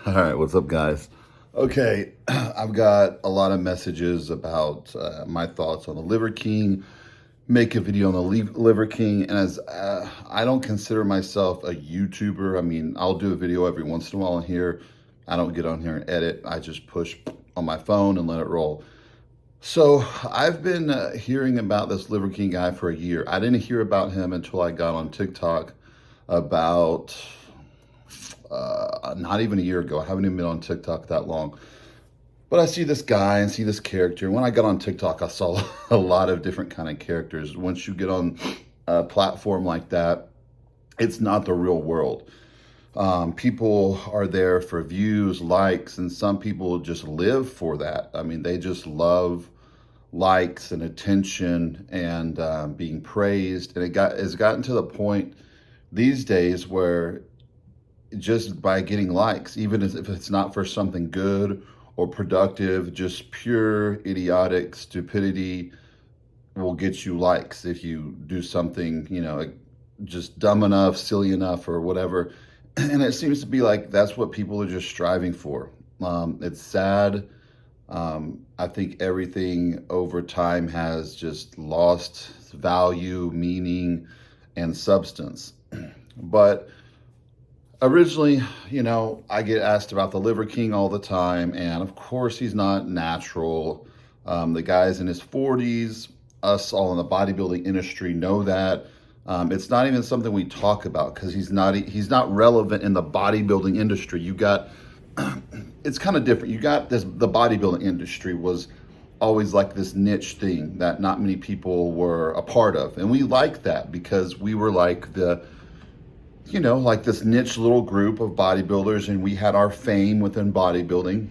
All right, what's up, guys? Okay, I've got a lot of messages about my thoughts on the Liver King. Make a video on the Liver King, and as I don't consider myself a YouTuber. I mean, I'll do a video every once in a while on here. I don't get on here and edit. I just push on my phone and let it roll. So I've been hearing about this Liver King guy for a year. I didn't hear about him until I got on TikTok about not even a year ago. I haven't even been on TikTok that long. But I see this guy and see this character. When I got on TikTok, I saw a lot of different kind of characters. Once you get on a platform like that, it's not the real world. People are there for views, likes, and some people just live for that. I mean, they just love likes and attention and being praised. And it's gotten to the point these days where just by getting likes, even if it's not for something good or productive, just pure idiotic stupidity will get you likes if you do something, just dumb enough, silly enough, or whatever. And it seems to be like that's what people are just striving for. It's sad. I think everything over time has just lost value, meaning, and substance. But originally, I get asked about the Liver King all the time, and of course he's not natural. The guy's in his 40s. Us all in the bodybuilding industry know that. It's not even something we talk about because he's not relevant in the bodybuilding industry. You got it's kind of different. You got the bodybuilding industry was always like this niche thing that not many people were a part of, and we liked that because we were like like this niche little group of bodybuilders, and we had our fame within bodybuilding.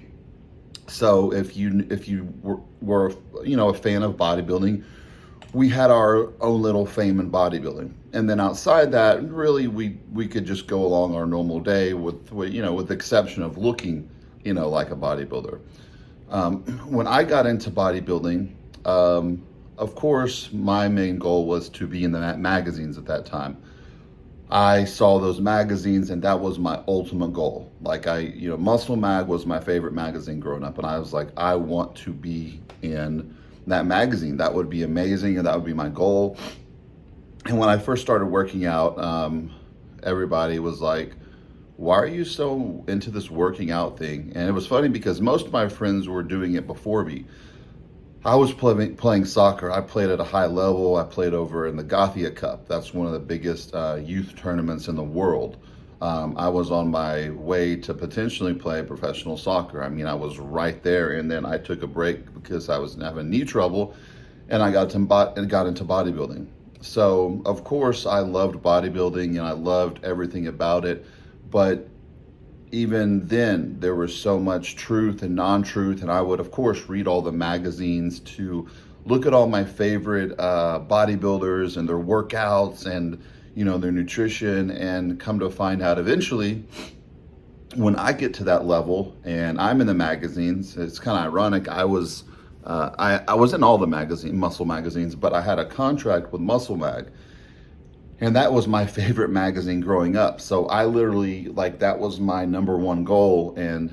So if you were a fan of bodybuilding, we had our own little fame in bodybuilding. And then outside that, really we could just go along our normal day with the exception of looking like a bodybuilder. When I got into bodybuilding, of course my main goal was to be in the magazines at that time. I saw those magazines, and that was my ultimate goal. Like Muscle Mag was my favorite magazine growing up, and I was like, I want to be in that magazine. That would be amazing, and that would be my goal. And when I first started working out, everybody was like, why are you so into this working out thing? And it was funny because most of my friends were doing it before me. I was playing soccer. I played at a high level. I played over in the Gothia Cup. That's one of the biggest youth tournaments in the world. I was on my way to potentially play professional soccer. I mean, I was right there, and then I took a break because I was having knee trouble, and I got into bodybuilding. So, of course, I loved bodybuilding, and I loved everything about it, but even then, there was so much truth and non-truth, and I would, of course, read all the magazines to look at all my favorite bodybuilders and their workouts and, their nutrition, and come to find out eventually, when I get to that level and I'm in the magazines, it's kind of ironic. I was in all the muscle magazines, but I had a contract with Muscle Mag. And that was my favorite magazine growing up. So I literally, that was my number one goal, and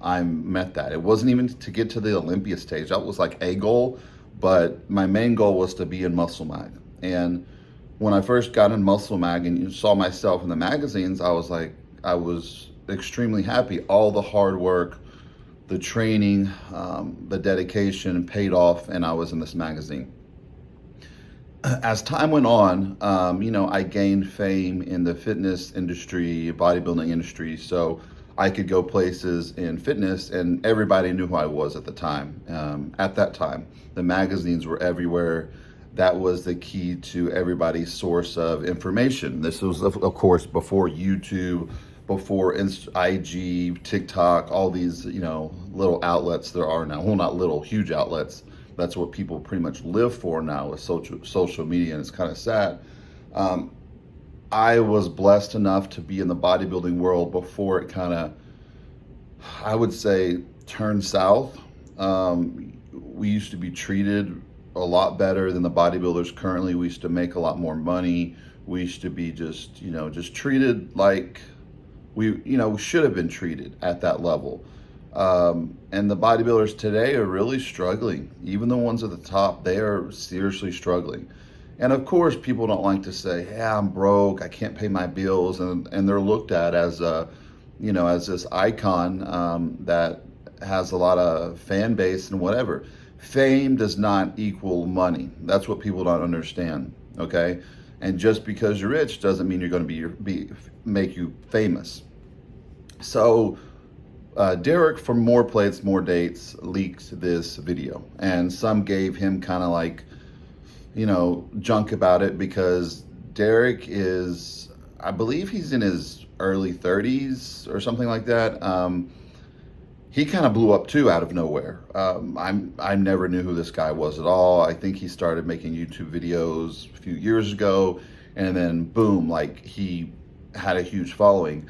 I met that. It wasn't even to get to the Olympia stage. That was like a goal, but my main goal was to be in Muscle Mag. And when I first got in Muscle Mag and you saw myself in the magazines, I was extremely happy. All the hard work, the training, the dedication paid off, and I was in this magazine. As time went on, I gained fame in the fitness industry, bodybuilding industry, so I could go places in fitness, and everybody knew who I was at the time. At that time, the magazines were everywhere. That was the key to everybody's source of information. This was, of course, before YouTube, before IG, TikTok, all these, little outlets there are now. Well, not little, huge outlets. That's what people pretty much live for now with social media, and it's kind of sad. I was blessed enough to be in the bodybuilding world before it kind of, I would say, turned south. We used to be treated a lot better than the bodybuilders currently. We used to make a lot more money. We used to be just treated like we should have been treated at that level. And the bodybuilders today are really struggling. Even the ones at the top, they are seriously struggling. And of course, people don't like to say, "Yeah, I'm broke. I can't pay my bills," and they're looked at as as this icon that has a lot of fan base and whatever. Fame does not equal money. That's what people don't understand. Okay, and just because you're rich doesn't mean you're going to make you famous. So Derek from More Plates, More Dates leaked this video, and some gave him kind of like, junk about it because Derek is, I believe he's in his early 30s or something like that. He kind of blew up too out of nowhere. I never knew who this guy was at all. I think he started making YouTube videos a few years ago, and then boom, like he had a huge following.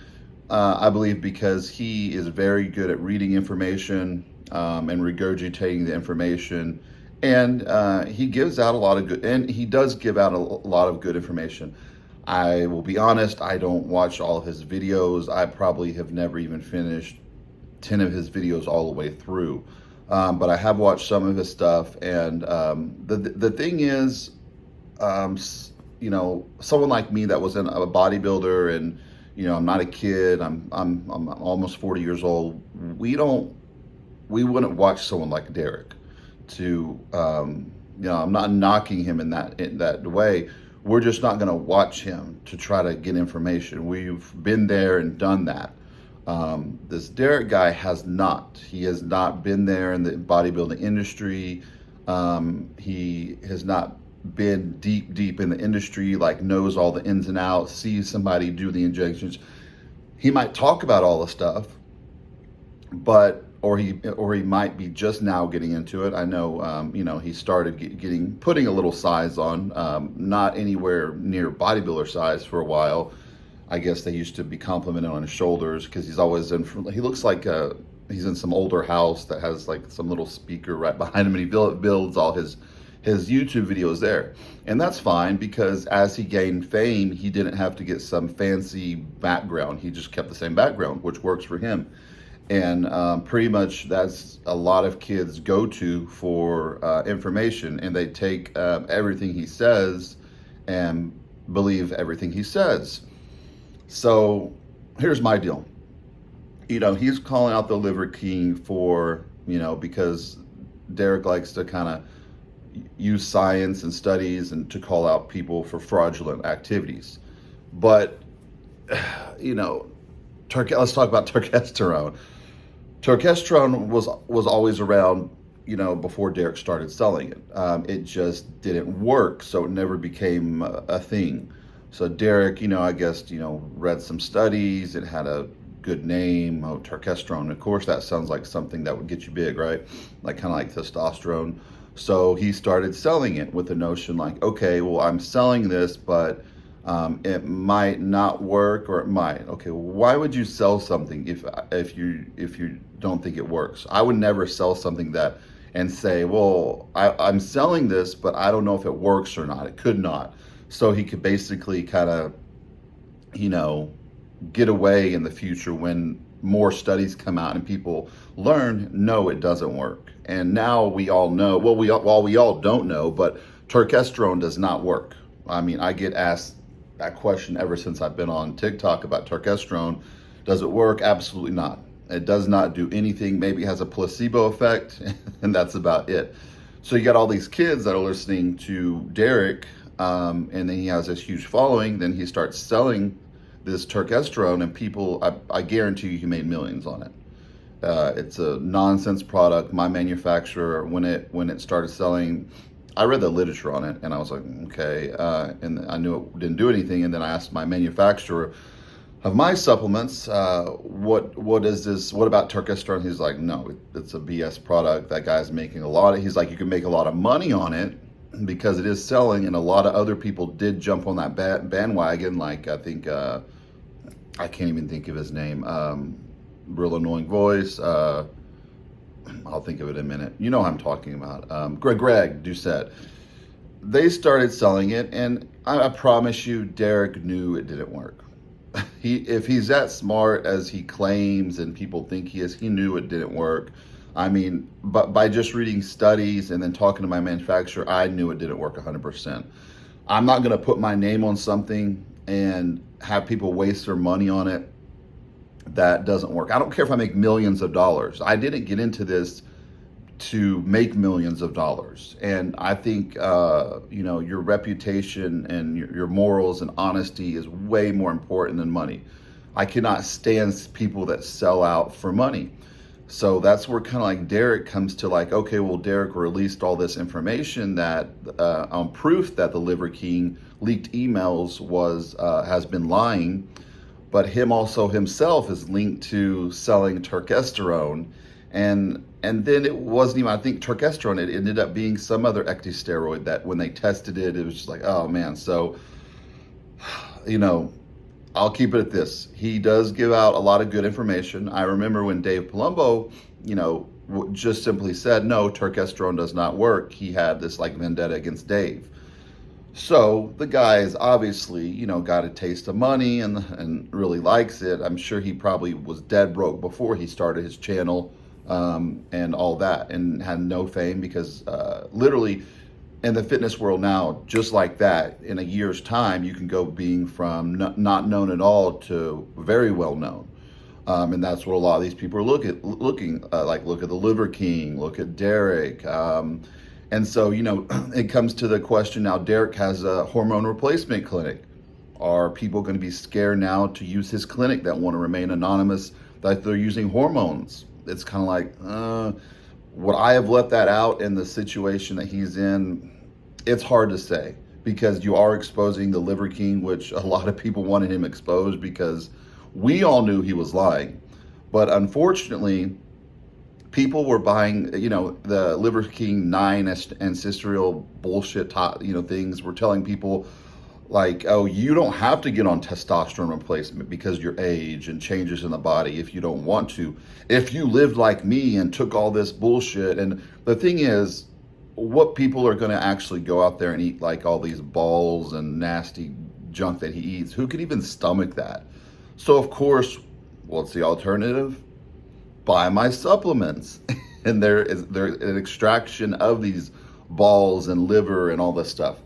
I believe because he is very good at reading information and regurgitating the information, and he gives out a lot of good, and he does give out a lot of good information. I will be honest, I don't watch all of his videos. I probably have never even finished 10 of his videos all the way through. But I have watched some of his stuff, and the thing is, someone like me that was a bodybuilder, and I'm not a kid. I'm almost 40 years old. We wouldn't watch someone like Derek. I'm not knocking him in that way. We're just not going to watch him to try to get information. We've been there and done that. This Derek guy has not. He has not been there in the bodybuilding industry. He has not been deep in the industry, like knows all the ins and outs, sees somebody do the injections. He might talk about all the stuff, or he might be just now getting into it. I know, he started putting a little size on, not anywhere near bodybuilder size for a while. I guess they used to be complimented on his shoulders because he's always he looks like he's in some older house that has like some little speaker right behind him, and he builds all his YouTube videos there. And that's fine because as he gained fame, he didn't have to get some fancy background. He just kept the same background, which works for him. And pretty much that's a lot of kids go to for information, and they take everything he says and believe everything he says. So here's my deal. He's calling out the Liver King for, because Derek likes to kind of use science and studies and to call out people for fraudulent activities. But, let's talk about testosterone. Testosterone was always around, before Derek started selling it. It just didn't work, so it never became a thing. So Derek, I guess, read some studies. It had a good name, testosterone. Of course, that sounds like something that would get you big, right? Like kind of like testosterone. So he started selling it with the notion like, okay, well, I'm selling this, but it might not work, or it might. Okay, why would you sell something if you don't think it works? I would never sell something and say, well, I'm selling this, but I don't know if it works or not. It could not. So he could basically kind of, get away in the future when more studies come out and people learn, no, it doesn't work. And now we all know, we all don't know, but testosterone does not work. I mean, I get asked that question ever since I've been on TikTok about testosterone. Does it work? Absolutely not. It does not do anything. Maybe it has a placebo effect, and that's about it. So you got all these kids that are listening to Derek, and then he has this huge following. Then he starts selling this testosterone, and people, I guarantee you, he made millions on it. It's a nonsense product. My manufacturer, when it started selling, I read the literature on it, and I was like, okay, and I knew it didn't do anything. And then I asked my manufacturer of my supplements, what is this? What about testosterone? He's like, no, it's a BS product. That guy's making he's like, you can make a lot of money on it because it is selling, and a lot of other people did jump on that bandwagon. Like, I think, I can't even think of his name. Real annoying voice. I'll think of it in a minute. You know who I'm talking about. Greg Doucette. They started selling it, and I promise you, Derek knew it didn't work. if he's that smart as he claims and people think he is, he knew it didn't work. I mean, but by just reading studies and then talking to my manufacturer, I knew it didn't work 100%. I'm not going to put my name on something and have people waste their money on it. That doesn't work. I don't care if I make millions of dollars. I didn't get into this to make millions of dollars. And I think, your reputation and your morals and honesty is way more important than money. I cannot stand people that sell out for money. So that's where kind of like Derek comes to like, okay, well, Derek released all this information that on proof that the Liver King leaked emails has been lying, but him also himself is linked to selling turkesterone. And then it wasn't even, I think, turkesterone. It ended up being some other ectosteroid that when they tested it, it was just like, oh man. So, I'll keep it at this. He does give out a lot of good information. I remember when Dave Palumbo, just simply said, no, turkesterone does not work. He had this like vendetta against Dave. So the guy is obviously, got a taste of money and really likes it. I'm sure he probably was dead broke before he started his channel and all that, and had no fame because literally in the fitness world now, just like that, in a year's time, you can go being from not known at all to very well known. And that's what a lot of these people are looking look at the Liver King, look at Derek. And so, it comes to the question now, Derek has a hormone replacement clinic. Are people going to be scared now to use his clinic that want to remain anonymous, that they're using hormones? It's kind of like, would I have let that out in the situation that he's in? It's hard to say, because you are exposing the Liver King, which a lot of people wanted him exposed because we all knew he was lying. But unfortunately, people were buying, the Liver King 9 ancestral bullshit, things. Were telling people like, oh, you don't have to get on testosterone replacement because your age and changes in the body if you don't want to. If you lived like me and took all this bullshit. And the thing is, what people are going to actually go out there and eat like all these balls and nasty junk that he eats? Who could even stomach that? So of course, what's the alternative? Buy my supplements. And there's an extraction of these balls and liver and all this stuff.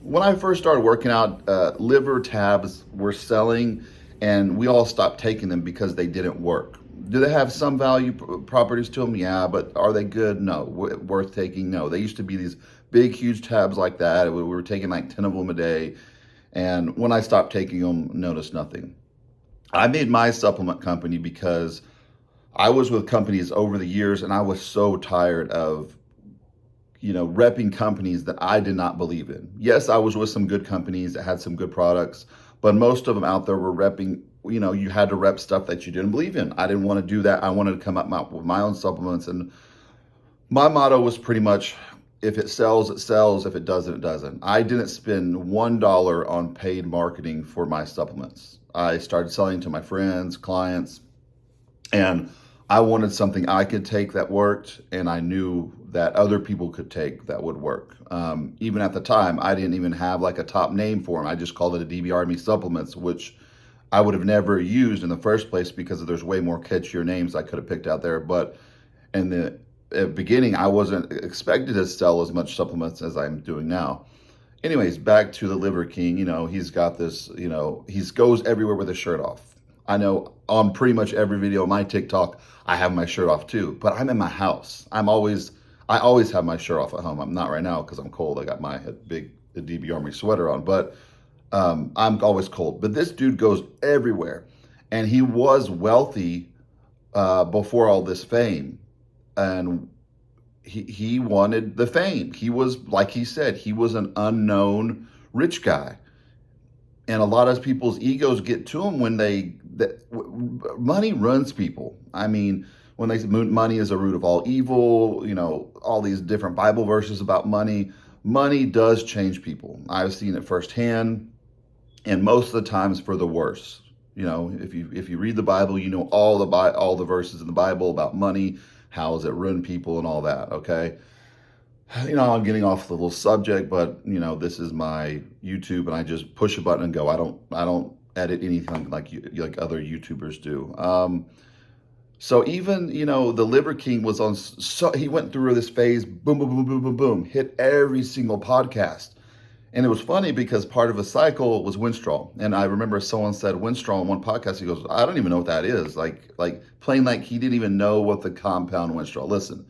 When I first started working out, liver tabs were selling, and we all stopped taking them because they didn't work. Do they have some value properties to them? Yeah, but are they good? No. Worth taking? No. They used to be these big, huge tabs like that. We were taking like 10 of them a day. And when I stopped taking them, noticed nothing. I made my supplement company because I was with companies over the years, and I was so tired of repping companies that I did not believe in. Yes, I was with some good companies that had some good products, but most of them out there were repping, you had to rep stuff that you didn't believe in. I didn't want to do that. I wanted to come up with my own supplements. And my motto was pretty much, if it sells, it sells. If it doesn't, it doesn't. I didn't spend $1 on paid marketing for my supplements. I started selling to my friends, clients, and I wanted something I could take that worked, and I knew that other people could take that would work. Even at the time, I didn't even have like a top name for them. I just called it a DB Army Supplements, which I would have never used in the first place because there's way more catchier names I could have picked out there. But in the beginning, I wasn't expected to sell as much supplements as I'm doing now. Anyways, back to the Liver King. He's got this, he goes everywhere with his shirt off. I know on pretty much every video on my TikTok, I have my shirt off too, but I'm in my house. I always have my shirt off at home. I'm not right now because I'm cold. I got my big DB Army sweater on, but I'm always cold. But this dude goes everywhere, and he was wealthy before all this fame, and he wanted the fame. He was, like he said, he was an unknown rich guy. And a lot of people's egos get to them when money runs people. I mean, when they say money is a root of all evil, all these different Bible verses about money. Money does change people. I've seen it firsthand, and most of the times for the worse. If you read the Bible, all the verses in the Bible about money, how does it ruin people and all that. Okay. I'm getting off the little subject, but this is my YouTube, and I just push a button and go. I don't edit anything like like other YouTubers do. So even, the Liver King was on, so he went through this phase, boom, boom, boom, boom, boom, boom, hit every single podcast. And it was funny because part of a cycle was Winstrol. And I remember someone said Winstrol on one podcast. He goes, I don't even know what that is. Like plain like he didn't even know what the compound Winstrol. Listen,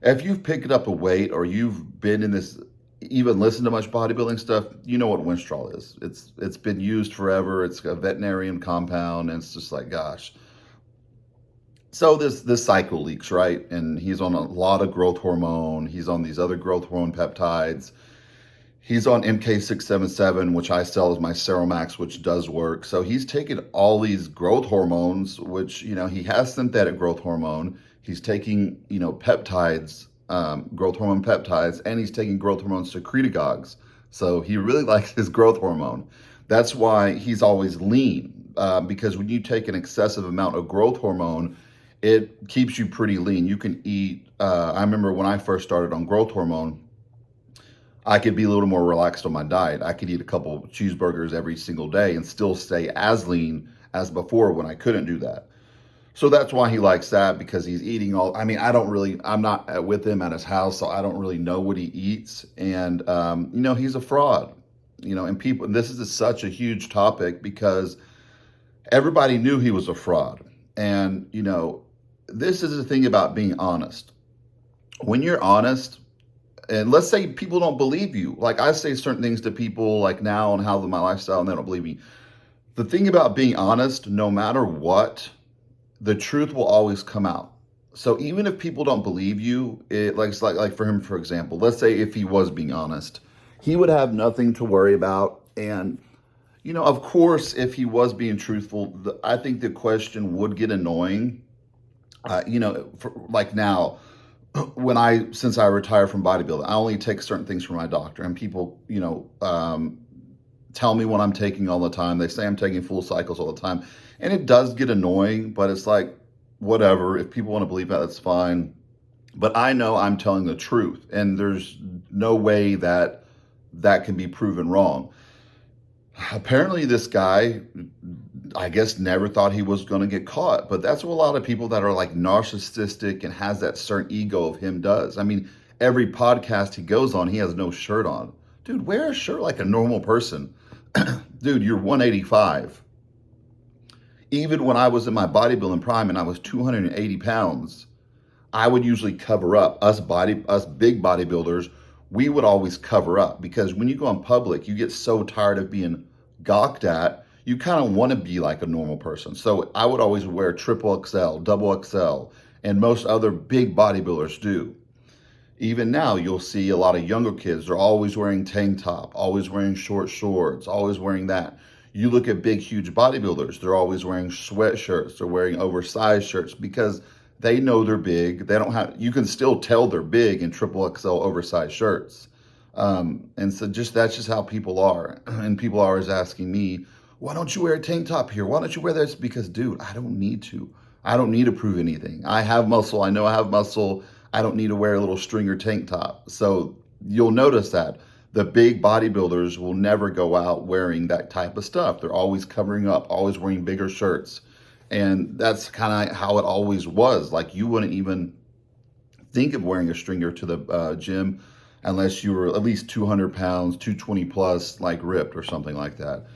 if you've picked up a weight or you've been in this, even listened to much bodybuilding stuff, you know what Winstrol is. It's been used forever. It's a veterinarian compound, and it's just like, gosh. So this cycle leaks, right? And he's on a lot of growth hormone. He's on these other growth hormone peptides. He's on MK677, which I sell as my Seromax, which does work. So he's taking all these growth hormones, which, he has synthetic growth hormone. He's taking, peptides, growth hormone peptides, and he's taking growth hormone secretagogues. So he really likes his growth hormone. That's why he's always lean, because when you take an excessive amount of growth hormone, it keeps you pretty lean. You can eat, I remember when I first started on growth hormone, I could be a little more relaxed on my diet. I could eat a couple cheeseburgers every single day and still stay as lean as before when I couldn't do that. So that's why he likes that, because he's eating all, I'm not with him at his house, so I don't really know what he eats. And, he's a fraud, and people, and this is such a huge topic because everybody knew he was a fraud. And, this is the thing about being honest. When you're honest, and let's say people don't believe you. Like I say certain things to people like now and how my lifestyle, and they don't believe me. The thing about being honest, no matter what, the truth will always come out. So even if people don't believe you, like for him, for example, let's say if he was being honest, he would have nothing to worry about. And, of course, if he was being truthful, I think the question would get annoying. Like now, since I retired from bodybuilding, I only take certain things from my doctor, and people, tell me what I'm taking all the time. They say I'm taking full cycles all the time, and it does get annoying, but it's like, whatever. If people want to believe that, that's fine. But I know I'm telling the truth, and there's no way that can be proven wrong. Apparently this guy, I guess, never thought he was going to get caught, but that's what a lot of people that are like narcissistic and has that certain ego of him does. I mean, every podcast he goes on, he has no shirt on. Dude, wear a shirt like a normal person. Dude, you're 185. Even when I was in my bodybuilding prime and I was 280 pounds, I would usually cover up. Us big bodybuilders, we would always cover up, because when you go in public, you get so tired of being gawked at, you kind of want to be like a normal person. So I would always wear triple XL, double XL, and most other big bodybuilders do. Even now, you'll see a lot of younger kids, they're always wearing tank top, always wearing short shorts, always wearing that. You look at big, huge bodybuilders, they're always wearing sweatshirts, they're wearing oversized shirts, because they know they're big. You can still tell they're big in triple XL oversized shirts. And so that's just how people are. And people are always asking me, why don't you wear a tank top here? Why don't you wear this? Because, dude, I don't need to. I don't need to prove anything. I have muscle. I know I have muscle. I don't need to wear a little stringer tank top. So you'll notice that the big bodybuilders will never go out wearing that type of stuff. They're always covering up, always wearing bigger shirts. And that's kind of how it always was. Like, you wouldn't even think of wearing a stringer to the gym unless you were at least 200 pounds, 220 plus, like ripped or something like that.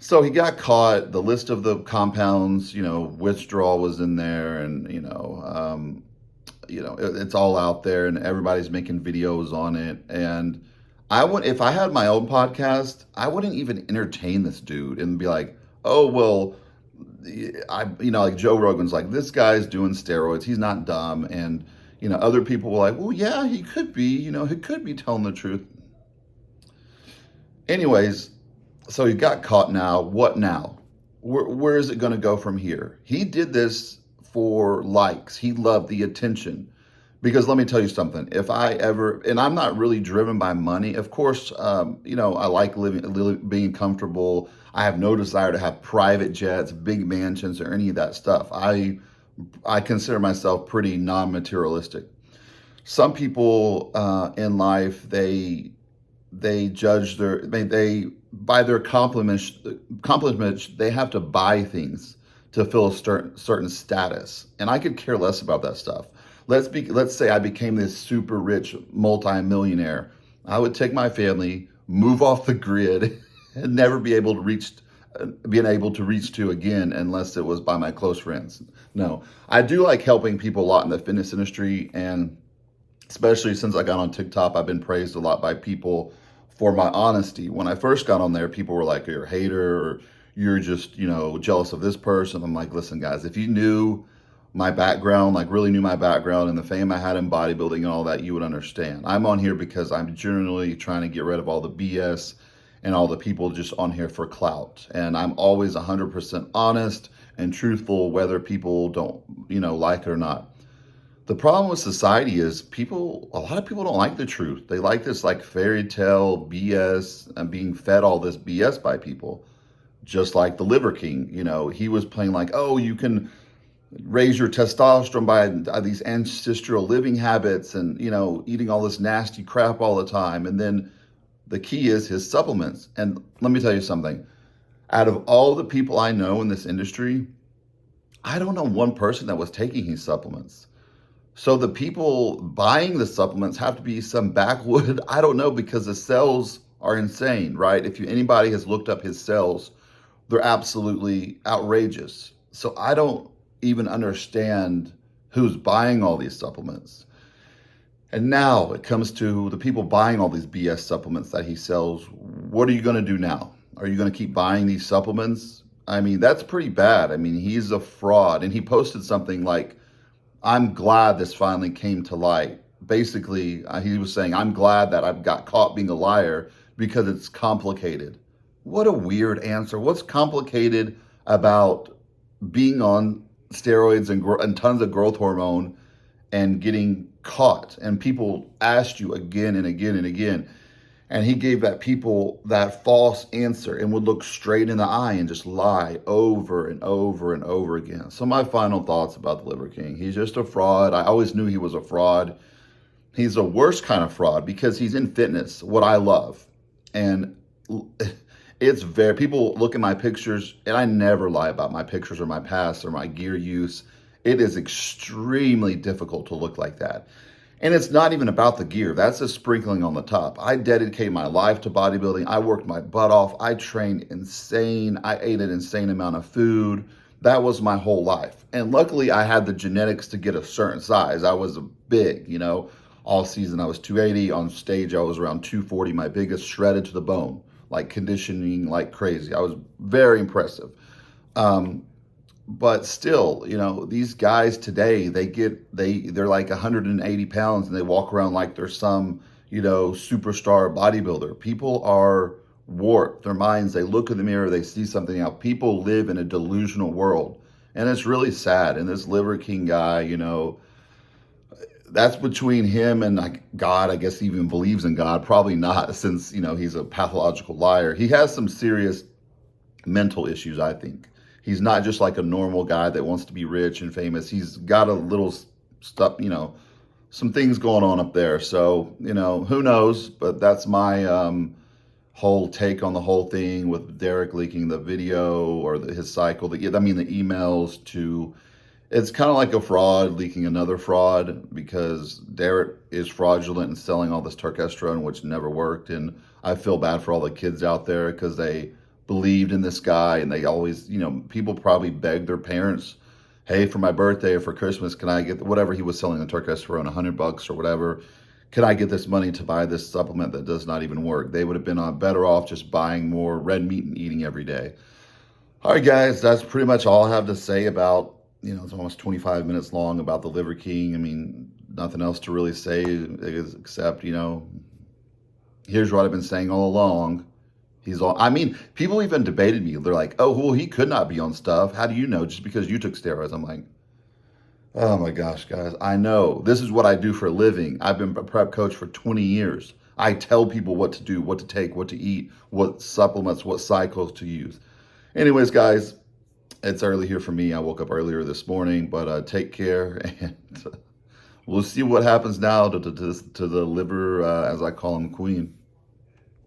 So he got caught. The list of the compounds, withdrawal was in there, and it's all out there, and everybody's making videos on it. And if I had my own podcast, I wouldn't even entertain this dude and be like, oh well, like Joe Rogan's like, this guy's doing steroids, he's not dumb, and other people were like, well, yeah, he could be, he could be telling the truth. Anyways. So he got caught now. What now? Where is it going to go from here? He did this for likes. He loved the attention. Because let me tell you something. If I ever, and I'm not really driven by money. Of course, I like being comfortable. I have no desire to have private jets, big mansions, or any of that stuff. I consider myself pretty non-materialistic. Some people in life, they they judge their, they by their compliments, they have to buy things to fill a certain status. And I could care less about that stuff. Let's say I became this super rich multi-millionaire. I would take my family, move off the grid, and never being able to reach to again unless it was by my close friends. No, I do like helping people a lot in the fitness industry, and especially since I got on TikTok, I've been praised a lot by people for my honesty. When I first got on there, people were like, you're a hater, or you're just, jealous of this person. I'm like, listen, guys, if you knew my background, like really knew my background and the fame I had in bodybuilding and all that, you would understand. I'm on here because I'm generally trying to get rid of all the BS and all the people just on here for clout. And I'm always 100% honest and truthful, whether people don't, like it or not. The problem with society is a lot of people don't like the truth. They like this like fairy tale BS and being fed all this BS by people. Just like the Liver King, he was playing like, oh, you can raise your testosterone by these ancestral living habits and, eating all this nasty crap all the time. And then the key is his supplements. And let me tell you something. Out of all the people I know in this industry, I don't know one person that was taking his supplements. So the people buying the supplements have to be some backwood. I don't know, because the sales are insane, right? If anybody has looked up his sales, they're absolutely outrageous. So I don't even understand who's buying all these supplements. And now it comes to the people buying all these BS supplements that he sells. What are you going to do now? Are you going to keep buying these supplements? I mean, that's pretty bad. I mean, he's a fraud. And he posted something like, I'm glad this finally came to light. Basically, he was saying, I'm glad that I've got caught being a liar because it's complicated. What a weird answer. What's complicated about being on steroids and tons of growth hormone and getting caught? And people asked you again and again and again. And he gave people that false answer and would look straight in the eye and just lie over and over and over again. So my final thoughts about the Liver King. He's just a fraud. I always knew he was a fraud. He's the worst kind of fraud because he's in fitness, what I love. And people look at my pictures, and I never lie about my pictures or my past or my gear use. It is extremely difficult to look like that. And it's not even about the gear. That's a sprinkling on the top. I dedicated my life to bodybuilding. I worked my butt off. I trained insane. I ate an insane amount of food. That was my whole life. And luckily, I had the genetics to get a certain size. I was big, all season I was 280. On stage, I was around 240, my biggest, shredded to the bone, like conditioning like crazy. I was very impressive. But still, these guys today, they're like 180 pounds and they walk around like they're some, superstar bodybuilder. People are warped. Their minds, they look in the mirror, they see something else. People live in a delusional world. And it's really sad. And this Liver King guy, that's between him and God. I guess he even believes in God. Probably not, since, he's a pathological liar. He has some serious mental issues, I think. He's not just like a normal guy that wants to be rich and famous. He's got a little stuff, some things going on up there. So, who knows? But that's my whole take on the whole thing with Derek leaking the video or his cycle. The emails to, it's kind of like a fraud leaking another fraud, because Derek is fraudulent and selling all this testosterone, which never worked. And I feel bad for all the kids out there because they believed in this guy, and they always, people probably begged their parents, hey, for my birthday or for Christmas, can I get whatever he was selling the testosterone, $100 or whatever, can I get this money to buy this supplement that does not even work? They would have been better off just buying more red meat and eating every day. All right, guys, that's pretty much all I have to say about, it's almost 25 minutes long about the Liver King. I mean, nothing else to really say except, here's what I've been saying all along. People even debated me. They're like, oh, well, he could not be on stuff. How do you know? Just because you took steroids. I'm like, oh my gosh, guys, I know. This is what I do for a living. I've been a prep coach for 20 years. I tell people what to do, what to take, what to eat, what supplements, what cycles to use. Anyways, guys, it's early here for me. I woke up earlier this morning, but take care. And we'll see what happens now to the liver, as I call him, queen.